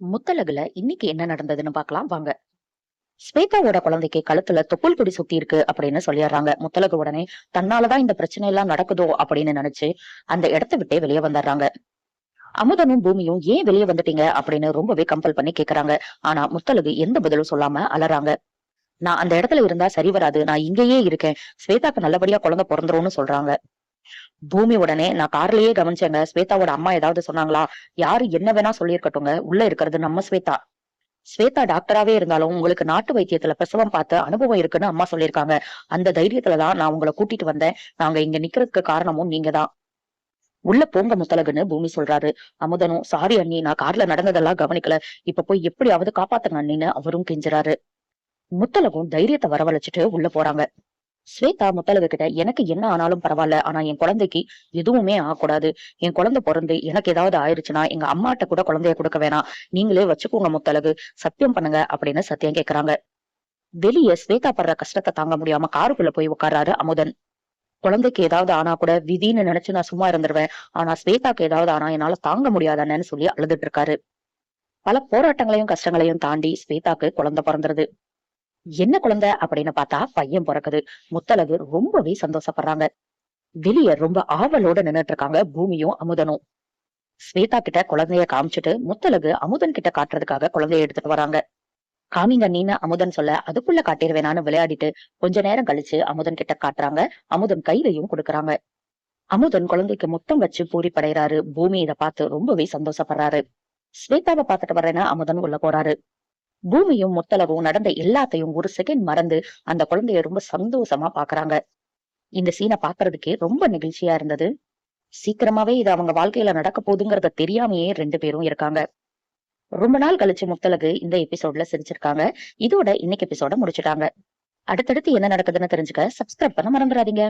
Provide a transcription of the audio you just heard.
முத்தழகுல இன்னைக்கு என்ன நடந்ததுன்னு பார்க்கலாம் வாங்க. ஸ்வேதாவோட குழந்தைக்கு கழுத்துல தொப்புள் கொடி சுத்தி இருக்கு அப்படின்னு சொல்லிடுறாங்க. முத்தழகு உடனே தன்னாலதான் இந்த பிரச்சனை எல்லாம் நடக்குதோ அப்படின்னு நினைச்சு அந்த இடத்த விட்டே வெளியே வந்துடுறாங்க. அமுதனும் பூமியும் ஏன் வெளியே வந்துட்டீங்க அப்படின்னு ரொம்பவே கம்பல் பண்ணி கேக்குறாங்க. ஆனா முத்தழகு எந்த பதிலும் சொல்லாம அலறாங்க. நான் அந்த இடத்துல இருந்தா சரி வராது, நான் இங்கேயே இருக்கேன், ஸ்வேதாக்கு நல்லபடியா குழந்தை பிறந்துரும்னு சொல்றாங்க. பூமி உடனே நான் கார்லயே கவனிச்சேங்க, ஸ்வேதாவோட அம்மா ஏதாவது சொன்னாங்களா? யாரு என்ன வேணா சொல்லியிருக்கட்டுங்க, உள்ள இருக்கிறது நம்ம ஸ்வேதா. ஸ்வேதா டாக்டராவே இருந்தாலும் உங்களுக்கு நாட்டு வைத்தியத்துல பிரசவம் பார்த்த அனுபவம் இருக்குன்னு அம்மா சொல்லியிருக்காங்க. அந்த தைரியத்துலதான் நான் உங்களை கூட்டிட்டு வந்தேன். நாங்க இங்க நிக்கிறதுக்கு காரணமும் நீங்கதான். உள்ள போங்க முத்தழகுன்னு பூமி சொல்றாரு. அமுதனும் சாரி அண்ணி, நான் கார்ல நடந்ததெல்லாம் கவனிக்கல, இப்ப போய் எப்படியாவது காப்பாத்துங்க அண்ணின்னு அவரும் கெஞ்சுறாரு. முத்தழகும் தைரியத்தை வரவழைச்சிட்டு உள்ள போறாங்க. ஸ்வேதா முத்தழகு கிட்ட எனக்கு என்ன ஆனாலும் பரவாயில்ல, ஆனா என் குழந்தைக்கு எதுவுமே ஆகக்கூடாது. என் குழந்தை பிறந்து எனக்கு ஏதாவது ஆயிடுச்சுன்னா எங்க அம்மாட்ட கூட குழந்தைய கொடுக்க வேணாம், நீங்களே வச்சுக்கோங்க முத்தழகு, சத்தியம் பண்ணுங்க அப்படின்னு சத்தியம் கேக்குறாங்க. வெளியே ஸ்வேதா படுற கஷ்டத்தை தாங்க முடியாம காருக்குள்ள போய் உட்கார்றாரு அமுதன். குழந்தைக்கு ஏதாவது ஆனா கூட விதின்னு நினைச்சு நான் சும்மா இருந்துருவேன், ஆனா ஸ்வேதாக்கு ஏதாவது ஆனா என்னால தாங்க முடியாதானேன்னு சொல்லி அழுதுட்டு இருக்காரு. பல போராட்டங்களையும் கஷ்டங்களையும் தாண்டி ஸ்வேதாக்கு குழந்தை பிறந்துருது. என்ன குழந்தை அப்படின்னு பார்த்தா பையன் பிறக்குது. முத்தழகு ரொம்பவே சந்தோஷப்படுறாங்க. வெளிய ரொம்ப ஆவலோட நின்னுட்டு இருக்காங்க பூமியும் அமுதனும். ஸ்வேதா கிட்ட குழந்தைய காமிச்சிட்டு முத்தழகு அமுதன் கிட்ட காட்டுறதுக்காக குழந்தைய எடுத்துட்டு வராங்க. காமிங்க நீன்னு அமுதன் சொல்ல அதுக்குள்ள காட்டிடுவேனான்னு விளையாடிட்டு கொஞ்ச நேரம் கழிச்சு அமுதன் கிட்ட காட்டுறாங்க. அமுதன் கையிலையும் கொடுக்குறாங்க. அமுதன் குழந்தைக்கு முத்தம் வச்சு பூரி படைறாரு. பூமி இதை பார்த்து ரொம்பவே சந்தோஷப்படுறாரு. ஸ்வேதாவை பார்த்துட்டு வர்றேன்னு அமுதன் உள்ள போறாரு. பூமியும் முத்தழகும் நடந்த எல்லாத்தையும் ஒரு செகண்ட் மறந்து அந்த குழந்தைய ரொம்ப சந்தோஷமா பாக்குறாங்க. இந்த சீனை பாக்குறதுக்கே ரொம்ப நெகிழ்ச்சியா இருந்தது. சீக்கிரமாவே இது அவங்க வாழ்க்கையில நடக்க போகுதுங்கிறத தெரியாமயே ரெண்டு பேரும் இருக்காங்க. ரொம்ப நாள் கழிச்சு முத்தழகு இந்த எபிசோட்ல சிரிச்சிருக்காங்க. இதோட இன்னைக்கு எபிசோட முடிச்சுட்டாங்க. அடுத்தடுத்து என்ன நடக்குதுன்னு தெரிஞ்சுக்க சப்ஸ்கிரைப் பண்ண மறந்துடாதீங்க.